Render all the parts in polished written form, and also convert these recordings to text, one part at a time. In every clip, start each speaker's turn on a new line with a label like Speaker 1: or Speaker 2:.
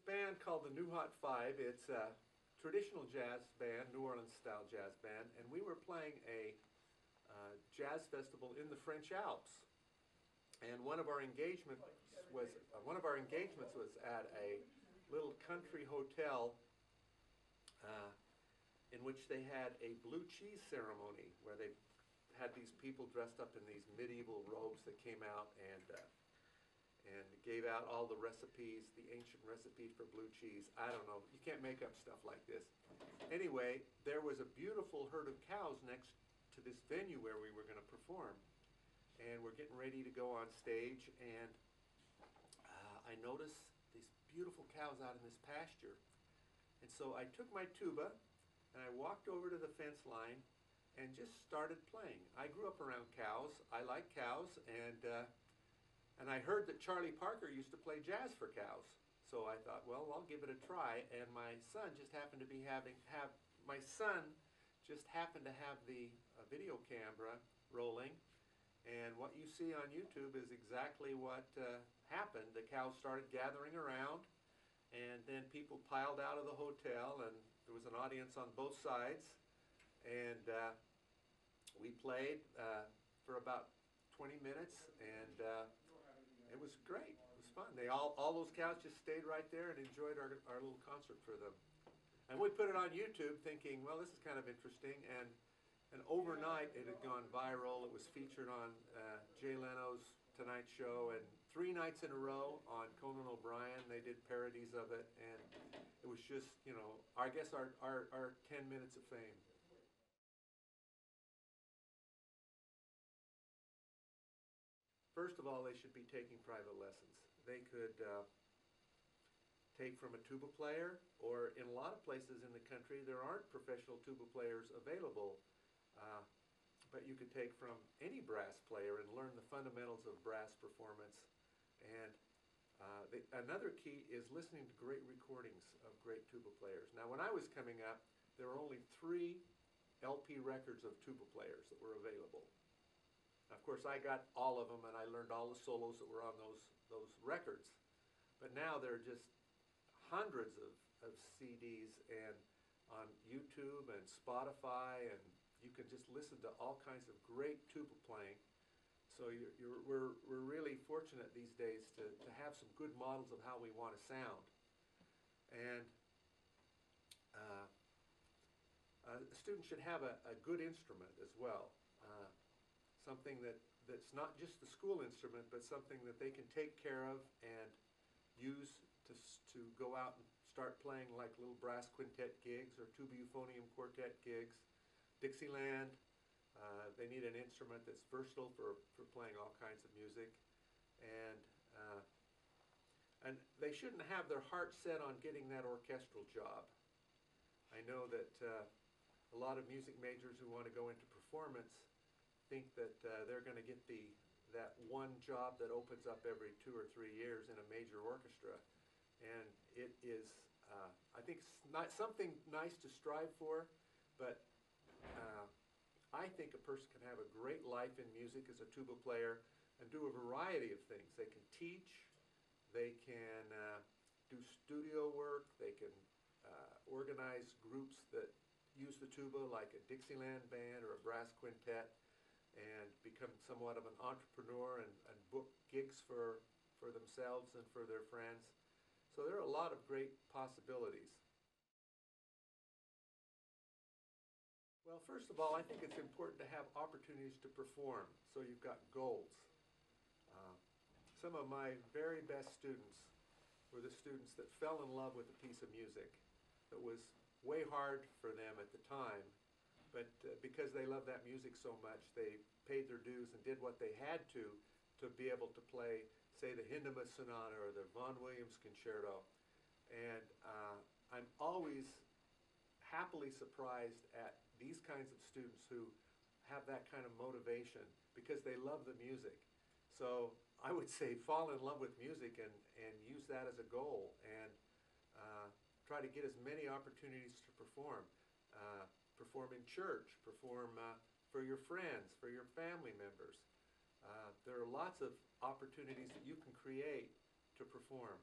Speaker 1: band called the New Hot Five. It's a traditional jazz band, New Orleans style jazz band, and we were playing a jazz festival in the French Alps. And one of our engagements was at a little country hotel in which they had a blue cheese ceremony where they had these people dressed up in these medieval robes that came out and gave out all the recipes, the ancient recipes for blue cheese. I don't know, you can't make up stuff like this. Anyway, there was a beautiful herd of cows next to this venue where we were going to perform. And we're getting ready to go on stage, and I noticed these beautiful cows out in this pasture. And so I took my tuba and I walked over to the fence line and just started playing. I grew up around cows. I like cows, and I heard that Charlie Parker used to play jazz for cows. So I thought, well, I'll give it a try. And my son just happened to be have the video camera rolling. And what you see on YouTube is exactly what happened. The cows started gathering around, and then people piled out of the hotel, and there was an audience on both sides. And we played for about 20 minutes, and it was great. It was fun. All those cows just stayed right there and enjoyed our little concert for them. And we put it on YouTube thinking, well, this is kind of interesting. And overnight, it had gone viral. It was featured on Jay Leno's Tonight Show, and 3 nights in a row on Conan O'Brien. They did parodies of it, and it was just, you know, I guess our 10 minutes of fame. First of all, they should be taking private lessons. They could take from a tuba player, or in a lot of places in the country, there aren't professional tuba players available. But you could take from any brass player and learn the fundamentals of brass performance. And another key is listening to great recordings of great tuba players. Now, when I was coming up, there were only 3 LP records of tuba players that were available. Of course, I got all of them, and I learned all the solos that were on those records. But now there are just hundreds of CDs and on YouTube and Spotify, and you can just listen to all kinds of great tuba playing. So we're really fortunate these days to have some good models of how we want to sound. And a student should have a good instrument as well. Something that's not just the school instrument, but something that they can take care of and use to go out and start playing, like little brass quintet gigs or tuba euphonium quartet gigs. Dixieland, they need an instrument that's versatile for playing all kinds of music. And they shouldn't have their heart set on getting that orchestral job. I know that a lot of music majors who want to go into performance think that they're going to get that one job that opens up every 2 or 3 years in a major orchestra. And it is, I think, it's not something nice to strive for, but I think a person can have a great life in music as a tuba player and do a variety of things. They can teach, they can do studio work, they can organize groups that use the tuba, like a Dixieland band or a brass quintet, and become somewhat of an entrepreneur and book gigs for themselves and for their friends. So there are a lot of great possibilities. Well, first of all, I think it's important to have opportunities to perform, so you've got goals. Some of my very best students were the students that fell in love with a piece of music that was way hard for them at the time, but because they loved that music so much, they paid their dues and did what they had to be able to play, say, the Hindemith Sonata or the Vaughan Williams Concerto. And I'm always happily surprised at these kinds of students who have that kind of motivation because they love the music. So I would say fall in love with music and use that as a goal, and try to get as many opportunities to perform. Perform in church, perform for your friends, for your family members. There are lots of opportunities that you can create to perform.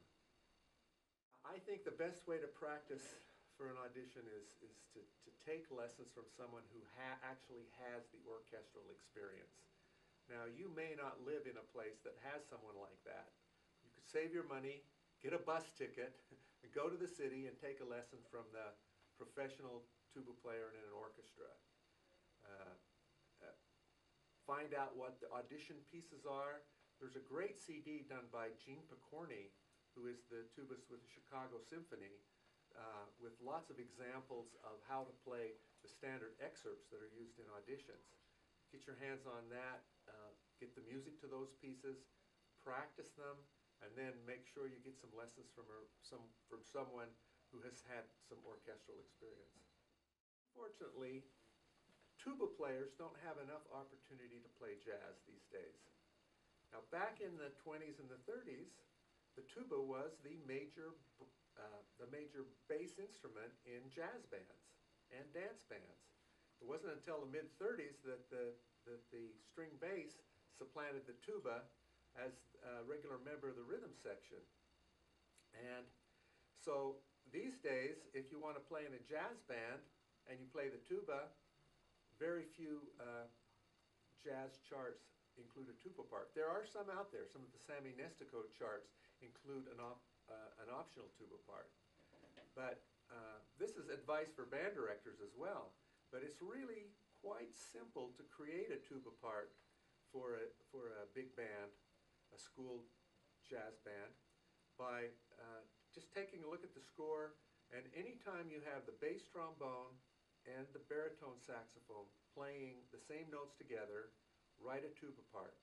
Speaker 1: I think the best way to practice for an audition is to take lessons from someone who actually has the orchestral experience. Now, you may not live in a place that has someone like that. You could save your money, get a bus ticket, and go to the city and take a lesson from the professional tuba player in an orchestra. Uh, uh, find out what the audition pieces are. There's a great CD done by Gene Picorni, who is the tubist with the Chicago Symphony, with lots of examples of how to play the standard excerpts that are used in auditions. Get your hands on that, get the music to those pieces, practice them, and then make sure you get some lessons from someone who has had some orchestral experience. Fortunately, tuba players don't have enough opportunity to play jazz these days. Now, back in the 20s and the 30s, the tuba was the major bass instrument in jazz bands and dance bands. It wasn't until the mid-30s that the string bass supplanted the tuba as a regular member of the rhythm section. And so these days, if you want to play in a jazz band and you play the tuba, very few jazz charts include a tuba part. There are some out there. Some of the Sammy Nestico charts include an optional tuba part. But this is advice for band directors as well. But it's really quite simple to create a tuba part for a big band, a school jazz band, by just taking a look at the score, and anytime you have the bass trombone and the baritone saxophone playing the same notes together, write a tuba part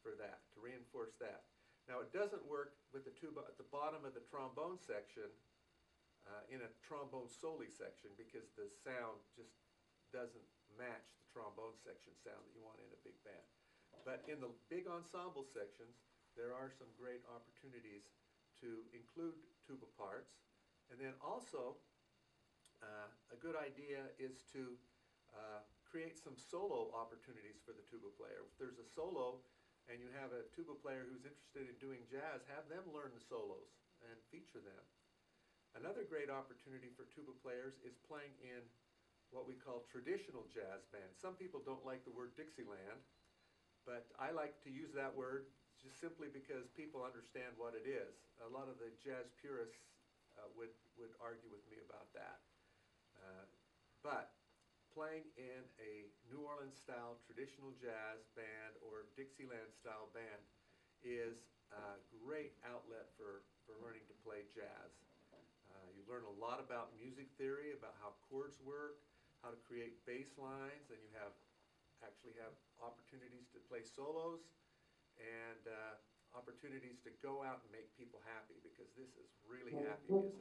Speaker 1: for that, to reinforce that. Now, it doesn't work with the tuba at the bottom of the trombone section in a trombone soli section, because the sound just doesn't match the trombone section sound that you want in a big band. But in the big ensemble sections, there are some great opportunities to include tuba parts. And then also, a good idea is to create some solo opportunities for the tuba player. If there's a solo and you have a tuba player who's interested in doing jazz, have them learn the solos and feature them. Another great opportunity for tuba players is playing in what we call traditional jazz bands. Some people don't like the word Dixieland, but I like to use that word just simply because people understand what it is. A lot of the jazz purists would argue with me about that. But playing in a New Orleans-style traditional jazz band or Dixieland-style band is a great outlet for learning to play jazz. You learn a lot about music theory, about how chords work, how to create bass lines, and you actually have opportunities to play solos and opportunities to go out and make people happy, because this is really happy music.